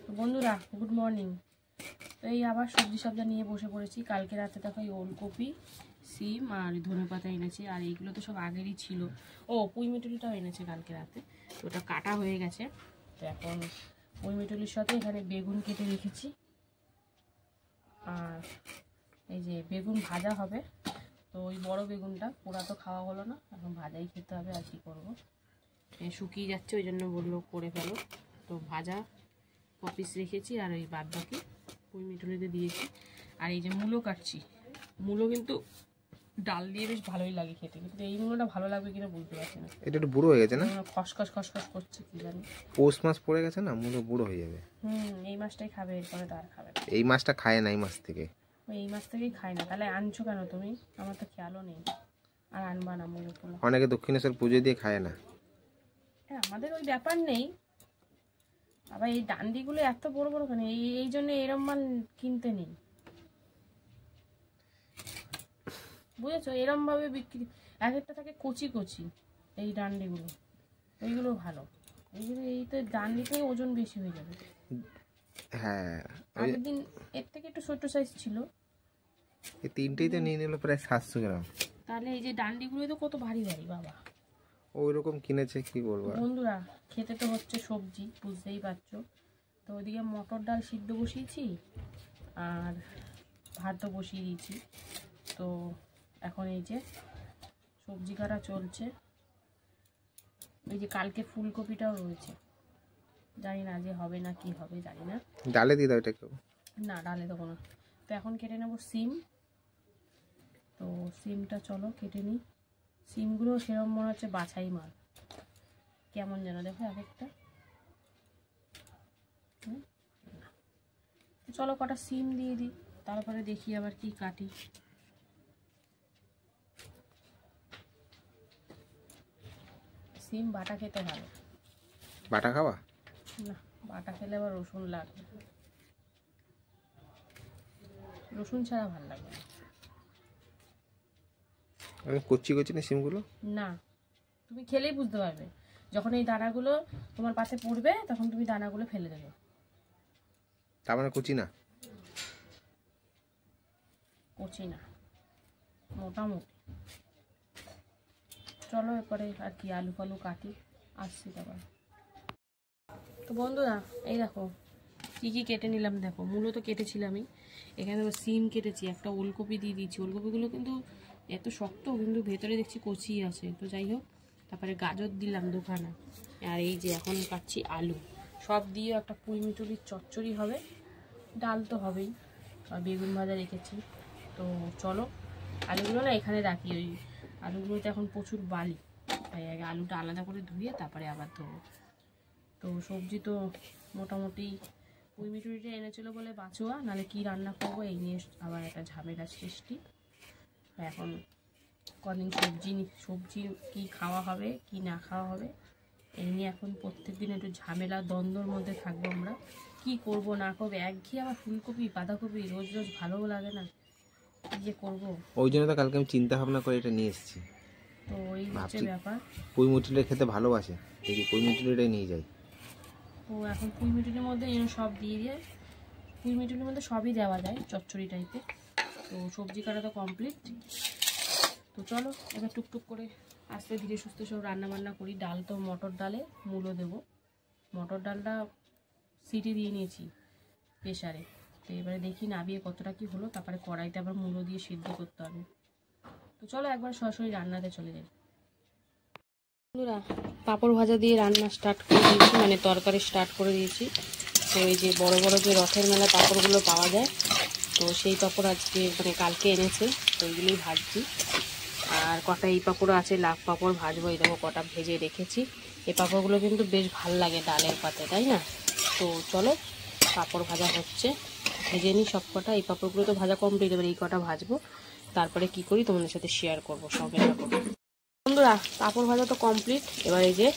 তো বন্ধুরা good morning. তো এই আবার সবজি নিয়ে বসে পড়েছি। কালকে রাতে দেখো এই ওলকপি, সিম আর ধনেপাতা এনেছি, আর এইগুলো তো সব আগেরই ছিল। ও পুঁই মিটুলিটাও এনেছে কালকে রাতে, তো ওটা কাটা হয়ে গেছে। তো এখন পুঁই মিটুলির সাথে এখানে বেগুন কেটে রেখেছি, আর এই যে বেগুন ভাজা হবে। তো ওই বড় বেগুনটা পোড়া তো খাওয়া হলো না, এখন ভাজাই খেতে হবে। আর কি করবো, শুকিয়ে যাচ্ছে, ওই জন্য বললো করে ফেলো। তো ভাজা কপিস রেখেছি, আর ওই বাদ বাকি পুঁই মিটুলিতে দিয়েছি। আর এই যে মূলো কাটছি, মূলো কিন্তু ডাল দিয়ে বেশ ভালোই লাগে খেতে, কিন্তু এই মূলোটা ভালো লাগবে কিনা বুঝতে পারছি না। এটা একটু বুড়ো হয়ে গেছে না, খসখস খসখস করছে, কি জানি। পৌষ মাস পড়ে গেছে না, মূলো বুড়ো হয়ে যাবে। এই মাছটাই খাবে, এরপরে তো আর খাবে না। এই মাছটা খায় না, এই মাছ থেকে। এই মাছ থেকেই খাই না, তাহলে আনছো কেন তুমি? আমার তো খেয়ালও নেই, আর আনবা না মূলো ফুলো। অনেকে দক্ষিণেশ্বর পুজো দিয়ে খায় না। হ্যাঁ, আমাদের ওই ব্যাপার নেই। আবার এই ডান্ডিগুলো এত বড় বড় কেন? এই জন্য এরম মাল কিনতে নেই, বুঝেছো? এরম ভাবে বিক্রি, এক একটা থাকে কচি কচি এই ডান্ডিগুলো, এইগুলো ভালো। এইগুলো এই তো ডান্ডিতেই ওজন বেশি হয়ে যাবে। হ্যাঁ, আগের দিন এর থেকে একটু ছোট সাইজ ছিল, এই তিনটেই তো নিয়ে নিল প্রায় 700 গ্রাম। তাহলে এই যে ডান্ডিগুলো তো কত ভারী ভারী বাবা। ওই রকম কিনেছে, কি বলবো বন্ধুরা, খেতে তো হচ্ছে সবজি, বুঝতেই পারছো। তো ওইদিকে মটর ডাল সিদ্ধ বসিয়েছি, আর ভাতও বসিয়ে দিয়েছি। তো এখন এই যে সবজি কাটা চলছে। এই যে কালকে ফুলকপিটাও রয়েছে, জানি না যে হবে না কি হবে, জানি না। ডালে দিয়ে দাও এটাকে। না, ডালে দেবো না। তো এখন কেটে নেবো সিম। তো সিমটা চলো কেটে নিই। সিমগুলো সেরকম মনে হচ্ছে বাছাই মাল, কেমন যেন দেখো এক একটা। চলো কটা সিম দিয়ে দিই, তারপরে দেখি আবার কি কাটি। সিম বাটা খেতে ভালো। বাটা খাওয়া না, বাটা খেলে আবার রসুন লাগবে, রসুন ছাড়া ভালো লাগবে না। আমি কচি কচি না সিমগুলো। না, তুমি খেলেই বুঝতে পারবে। যখন এই দানাগুলো তোমার পাশে পড়বে, তখন তুমি দানাগুলো ফেলে দেবে। তার মানে কচি না? কচি না, মোটামুটি। চলো এরপরে আর কি আলু ফালু কাটি, আসছি তারপর। তো বন্ধুরা, এই দেখো কি কি কেটে নিলাম। দেখো মূলো তো কেটেছিলামই, এখানে সিম কেটেছি, একটা ওলকপি দিয়ে দিয়েছি। ওলকপিগুলো কিন্তু এত শক্ত, কিন্তু ভেতরে দেখছি কচি আছে। তো যাই হোক, তারপরে গাজর দিলাম দুখানা, আর এই যে এখন কাটছি আলু। সব দিয়ে একটা পুঁই মিটুলির চচ্চড়ি হবে, ডাল তো হবেই, আর বেগুন ভাজা রেখেছি। তো চলো আলুগুলো না এখানে রাখি, ওই আলুগুলোতে এখন প্রচুর বালি, তাই আগে আলুটা আলাদা করে ধুয়ে তারপরে আবার ধোবো। তো সবজি তো মোটামুটি পুঁই মিটুলিটা এনেছিল বলে বাঁচোয়া, নাহলে কি রান্না করবো এই নিয়ে আবার একটা ঝামেলা সৃষ্টি। এখন কদিন সবজি কি খাওয়া হবে কি না খাওয়া হবে এই নিয়ে এখন প্রত্যেকদিন একটু ঝামেলা দ্বন্দ্বর মধ্যে থাকবো আমরা। কি করব না করবো, একঘেয়ে আবার ফুলকপি বাঁধাকপি রোজ রোজ ভালোও লাগে না, কি যে করবো। ওই জন্য তো কালকে আমি চিন্তা ভাবনা করে এটা নিয়ে এসেছি। তো এই হচ্ছে ব্যাপার। পুঁই মিটুলি খেতে ভালোবাসে, দেখি পুঁই মিটুলিটাই নিয়ে যাই। তো এখন পুঁই মিটুলির মধ্যে সব দিয়ে দিয়ে, পুঁই মিটুলির মধ্যে সবই দেওয়া যায় চচ্চড়ি টাইপের। তো সবজি কাটা তো কমপ্লিট। তো চলো এবার টুকটুক করে আস্তে ধীরে সুস্থে সব রান্না বান্না করি। ডাল তো মটর ডালে মূলো দেবো। মটর ডালটা সিটি দিয়ে নিয়েছি প্রেশারে। তো এবারে দেখি নাবিয়ে কতটা কি হলো, তারপরে কড়াইতে আবার মূলো দিয়ে সিদ্ধ করতে হবে। তো চলো একবার সরাসরি রান্নাতে চলে যাই। বন্ধুরা, পাঁপড় ভাজা দিয়ে রান্না স্টার্ট করে দিয়েছি, মানে তরকারি স্টার্ট করে দিয়েছি। তো এই যে বড় বড় যে রথের মেলা পাঁপড়গুলো পাওয়া যায়, তো সেই পাঁপড় আজকে মানে কালকে এনেছে, তো ওইগুলোই ভাজছি। আর কটা এই পাঁপড় আছে, লাভ পাঁপড় ভাজবো। এই দেখো কটা ভেজে রেখেছি। এই পাঁপড়গুলো কিন্তু বেশ ভাল লাগে ডালের পাতে, তাই না? তো চলো পাঁপড় ভাজা হচ্ছে, ভেজে নিই সব কটা। এই পাঁপড়গুলো তো ভাজা কমপ্লিট, এবার এই কটা ভাজবো, তারপরে কি করি তোমাদের সাথে শেয়ার করবো। সঙ্গে থাকো বন্ধুরা। পাঁপড় ভাজা তো কমপ্লিট। এবার এই যে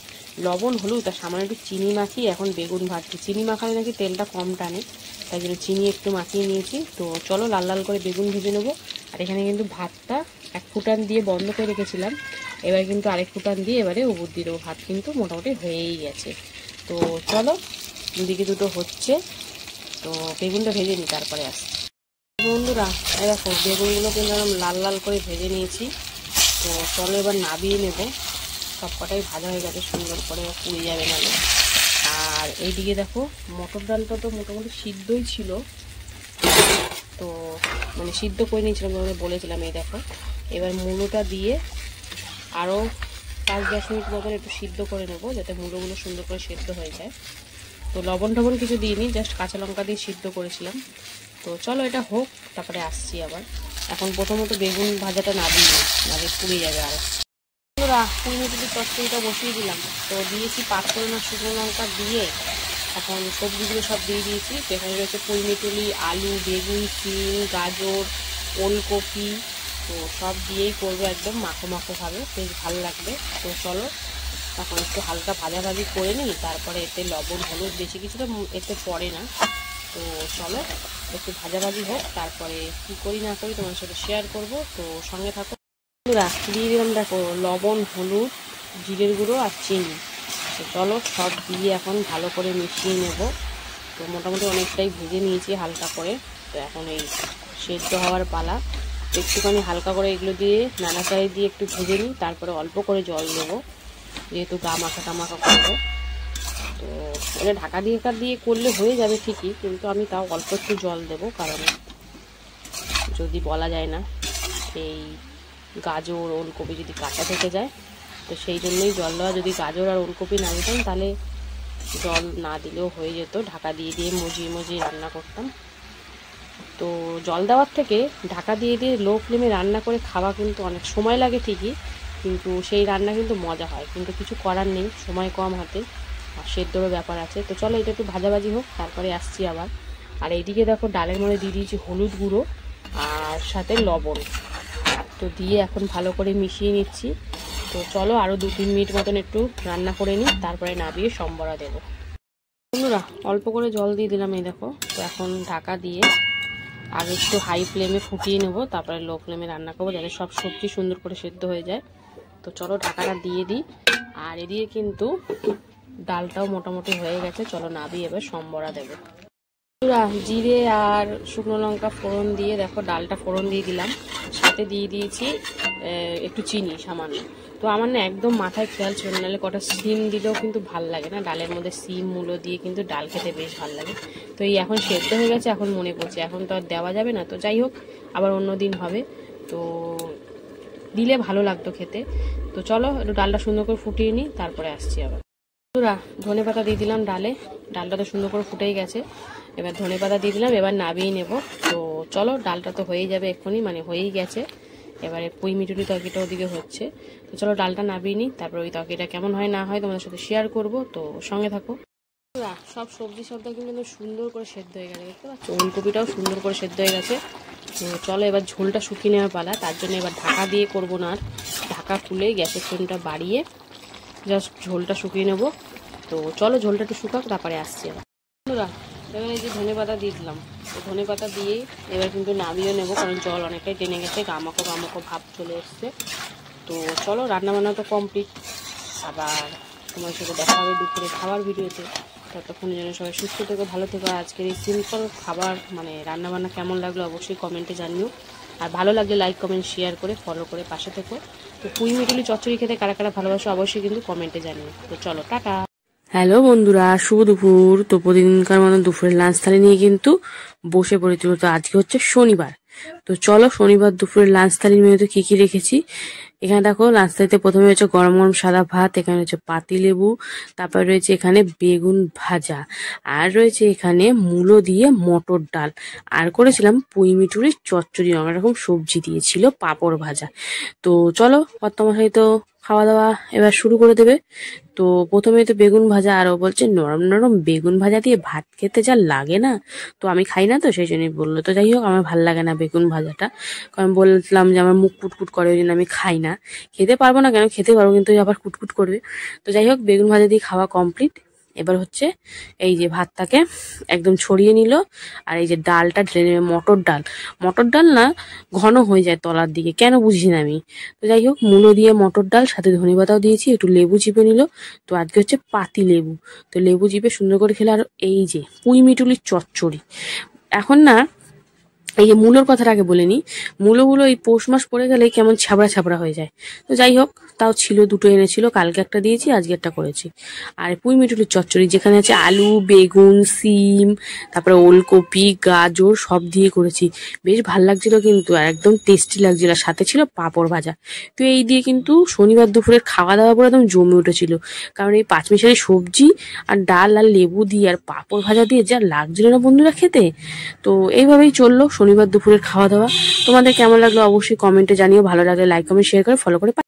লবণ হলুদ তার সামান্য একটু চিনি মাখিয়ে এখন বেগুন ভাজছি। চিনি মাখালে নাকি তেলটা কম টানে, তাই জন্য চিনি একটু মাখিয়ে নিয়েছি। তো চলো লাল লাল করে বেগুন ভেজে নেবো। আর এখানে কিন্তু ভাতটা এক ফুটান দিয়ে বন্ধ করে রেখেছিলাম, এবার কিন্তু আরেক ফুটান দিয়ে এবারে উবুর দিয়ে দেবো। ভাত কিন্তু মোটামুটি হয়েই গেছে। তো চলো দুদিকে দুটো হচ্ছে। তো বেগুনটা ভেজে নিই, তারপরে আসছি। বন্ধুরা এই দেখো বেগুনগুলো কিন্তু আমি লাল লাল করে ভেজে নিয়েছি। তো চলো এবার নাবিয়ে নেব। সব কটাই ভাজা হয়ে গেছে সুন্দর করে, পুড়ে যাবে নালে। আর এইদিকে দেখো মটর ডালটা তো মোটামুটি সিদ্ধই ছিল, তো মানে সিদ্ধ করে নিয়েছিলাম, তোমাদের বলেছিলাম। এই দেখো এবার মূলোটা দিয়ে আরও 5-10 মিনিট মতন একটু সিদ্ধ করে নেব, যাতে মূলোগুলো সুন্দর করে সিদ্ধ হয়ে যায়। তো লবণ টবণ কিছু দিইনি, জাস্ট কাঁচা লঙ্কা দিয়ে সিদ্ধ করেছিলাম। তো চলো এটা হোক, তারপরে আসছি আবার। এখন প্রথমত বেগুন ভাজাটা নাবিয়ে নাহলে পুড়ে যাবে। আর বন্ধুরা পুঁই মিটুলির তরকারিটা বসিয়ে দিলাম। তো দিয়েছি পাঁচফোড়ন আর শুকনো লঙ্কা দিয়ে, এখন সবজিগুলো সব দিয়ে দিয়েছি। তো এখানে রয়েছে পুঁই মিটুলি, আলু, বেগুন, সিম, গাজর, ওলকপি। তো সব দিয়েই করবো একদম মাখো মাখোভাবে, বেশ ভালো লাগবে। তো চলো এখন একটু হালকা ভাজাভাজি করে নিই, তারপরে এতে লবণ হলুদ বেশি কিছু তো এতে পড়ে না। তো চলো একটু ভাজাভাজি হোক, তারপরে কী করি না করি তোমার সাথে শেয়ার করব। তো সঙ্গে থাকো। দিয়ে দিলাম দেখো লবণ, হলুদ, জিরের গুঁড়ো আর চিনি। তো চলো সব দিয়ে এখন ভালো করে মিশিয়ে নেব। তো মোটামুটি অনেকটাই ভেজে নিয়েছি হালকা করে। তো এখন এই সেদ্ধ হওয়ার পালা। একটুখানি হালকা করে এগুলো দিয়ে নাড়াচাড়ি দিয়ে একটু ভেজে নিই, তারপরে অল্প করে জল দেবো, যেহেতু গা মাখা টামাখা করবো। তো এটা ঢাকা দিয়ে করলে হয়ে যাবে ঠিকই, কিন্তু আমি তাও অল্প একটু জল দেবো, কারণ যদি বলা যায় না এই গাজর ওলকপি যদি কাঁচা থেকে যায়, তো সেই জন্যই জল দেওয়া। যদি গাজর আর ওলকপি না দিতাম তাহলে জল না দিলেও হয়ে যেত, ঢাকা দিয়ে মজিয়ে রান্না করতাম। তো জল দেওয়ার থেকে ঢাকা দিয়ে লো ফ্লেমে রান্না করে খাওয়া কিন্তু অনেক সময় লাগে ঠিকই, কিন্তু সেই রান্না কিন্তু মজা হয়। কিন্তু কিছু করার নেই, সময় কম হাতে, আর সেদ্ধরও ব্যাপার আছে। তো চলো এটা একটু ভাজাভাজি হোক, তারপরে আসছি আবার। আর এইদিকে দেখো ডালের মধ্যে দিয়ে দিয়েছি হলুদ গুঁড়ো আর সাথে লবণ। তো দিয়ে এখন ভালো করে মিশিয়ে নিচ্ছি। তো চলো আরও 2-3 মিনিট মতন একটু রান্না করে নিই, তারপরে নাবিয়ে সম্বরা দেবো। বন্ধুরা অল্প করে জল দিয়ে দিলাম, এই দেখো। তো এখন ঢাকা দিয়ে আগে একটু হাই ফ্লেমে ফুটিয়ে নেব, তারপরে লো ফ্লেমে রান্না করবো, যাতে সব সবজি সুন্দর করে সেদ্ধ হয়ে যায়। তো চলো ঢাকাটা দিয়ে দিই। আর এদিকে কিন্তু ডালটাও মোটামুটি হয়ে গেছে, চলো নাবিয়ে এবার সম্বরা দেবো। জিরে আর শুকনো লঙ্কা ফোড়ন দিয়ে দেখো ডালটা ফোড়ন দিয়ে দিলাম, সাথে দিয়ে দিয়েছি একটু চিনি সামান্য। তো আমার না একদম মাথায় খেয়াল ছিল না, নাহলে কটা সিম দিলেও কিন্তু ভাল লাগে না, ডালের মধ্যে সিম মূলো দিয়ে কিন্তু ডাল খেতে বেশ ভাল লাগে। তো এই এখন সেদ্ধ হয়ে গেছে, এখন মনে পড়ছে এখন তো আর দেওয়া যাবে না। তো যাই হোক আবার অন্য দিন হবে, তো দিলে ভালো লাগতো খেতে। তো চলো একটু ডালটা সুন্দর করে ফুটিয়ে নিই, তারপরে আসছি আবার। ধনে পাতা দিয়ে দিলাম ডালে, ডালটা তো সুন্দর করে ফুটেই গেছে। এবার ধনে পাতা দিয়ে দিলাম, এবার নাবিয়ে নেব। তো চলো ডালটা তো হয়েই যাবে এক্ষুনি, মানে হয়েই গেছে। এবারে পুঁই মিটুলি তরকারিটা ওদিকে হচ্ছে। তো চলো ডালটা নাবিয়ে নিই, তারপর ওই তরকারিটা কেমন হয় না হয় তোমাদের সাথে শেয়ার করব। তো সঙ্গে থাকো। সব সবজি সবটা কিন্তু সুন্দর করে সেদ্ধ হয়ে গেছে, দেখতে পাচ্ছ। ওলকপিটাও সুন্দর করে সেদ্ধ হয়ে গেছে। তো চলো এবার ঝোলটা শুকিয়ে নেওয়ার পালা। তার জন্য এবার ঢাকা দিয়ে করবো না, আর ঢাকা খুলে গ্যাসের ফ্লেমটা বাড়িয়ে জাস্ট ঝোলটা শুকিয়ে নেব। তো চলো ঝোলটা একটু শুকাক, তারপরে আসছি আবার। বন্ধুরা এবার এই যে ধনে পাতা দিয়ে দিলাম, তো ধনে পাতা দিয়ে এবার কিন্তু নামিয়ে নেবো, কারণ জল অনেকটাই টেনে গেছে, গামাকো ভাব চলে এসছে। তো চলো রান্নাবান্না তো কমপ্লিট, আবার তোমার সাথে দেখা হবে দুপুরে খাবার ভিডিওতে। ততক্ষণের জন্য সবাই সুস্থ থেকো, ভালো থেকো। আজকের এই সিম্পল খাবার মানে রান্নাবান্না কেমন লাগলো অবশ্যই কমেন্টে জানিও, আর ভালো লাগলে লাইক কমেন্ট শেয়ার করে ফলো করে পাশে থেকো। তো পুঁই মিটুলি চচ্চড়ি খেতে কারা কারা ভালোবাসো অবশ্যই কিন্তু কমেন্টে জানিও। তো চলো টাটা। হ্যালো বন্ধুরা, শুভ দুপুর। তো প্রতিদিনকার মতো দুপুরের লাঞ্চ থালি নিয়ে কিন্তু বসে পড়েছি। তো আজকে হচ্ছে শনিবার, তো চলো শনিবার দুপুরের লাঞ্চ থালির মেনুতে কি কি রেখেছি এখানে দেখো। লাঞ্চ থালিতে প্রথমে রয়েছে গরম গরম সাদা ভাত, এখানে রয়েছে পাতিলেবু, তারপরে রয়েছে এখানে বেগুন ভাজা, আর রয়েছে এখানে মূলো দিয়ে মটর ডাল, আর করেছিলাম পুঁই মিটুরির চচ্চড়ি, অনেক রকম সবজি দিয়েছিল, পাঁপড় ভাজা। তো চলো কর্তামশাই তো খাওয়া দাওয়া এবার শুরু করে দেবে। তো প্রথমে তো বেগুন ভাজা, আর ও বলছে নরম নরম বেগুন ভাজা দিয়ে ভাত খেতে যা লাগে না, তো আমি খাই না, তো সেই জন্যই বললো। তো যাই হোক আমার ভাল লাগে না বেগুন ভাজাটা, কারণ বললাম যে আমার মুখ কুটকুট করে, ওই জন্য আমি খাই না। খেতে পারবো না কেন, খেতে পারবো, কিন্তু আবার কুটকুট করবে। তো যাই হোক বেগুন ভাজা দিয়ে খাওয়া কমপ্লিট। এবার হচ্ছে এই যে ভাতটাকে একদম ছড়িয়ে নিল, আর এই যে ডালটা ঢেলে নেবে। মটর ডাল না ঘন হয়ে যায় তলার দিকে, কেন বুঝি না আমি। তো যাই হোক, মূলো দিয়ে মটর ডাল, সাথে ধনেপাতাও দিয়েছি, একটু লেবু চিপে নিল। তো আজকে হচ্ছে পাতি লেবু, তো লেবু চিপে সুন্দর করে খেলে। আর এই যে পুঁই মিটুলির চচ্চড়ি। এখন না, এই যে মূলোর কথাটা আগে বলে নি, মূলোগুলো এই পৌষ মাস পড়ে গেলে কেমন ছাবড়া ছাবড়া হয়ে যায়। তো যাই হোক, তাও ছিল, দুটো এনেছিল, কালকে একটা দিয়েছি, আজকে একটা করেছি। আর পুঁই মিটুলির চচ্চড়ি যেখানে আছে আলু, বেগুন, সিম, তারপরে ওলকপি, গাজর সব দিয়ে করেছি, বেশ ভাল লাগছিল কিন্তু, আর একদম টেস্টি লাগছিল। আর সাথে ছিল পাঁপড় ভাজা। তো এই দিয়ে কিন্তু শনিবার দুপুরের খাওয়া দাওয়া পুরো একদম জমে উঠেছিল, কারণ এই পাঁচমিশালি সবজি আর ডাল আর লেবু দিয়ে আর পাঁপড় ভাজা দিয়ে যা লাগছিল না বন্ধুরা খেতে। তো এইভাবেই চললো শনিবার দুপুরের খাওয়া দাওয়া। তোমাদের কেমন লাগলো অবশ্যই কমেন্টে জানিও, ভালো লাগলে লাইক কমেন্ট শেয়ার করে ফলো করে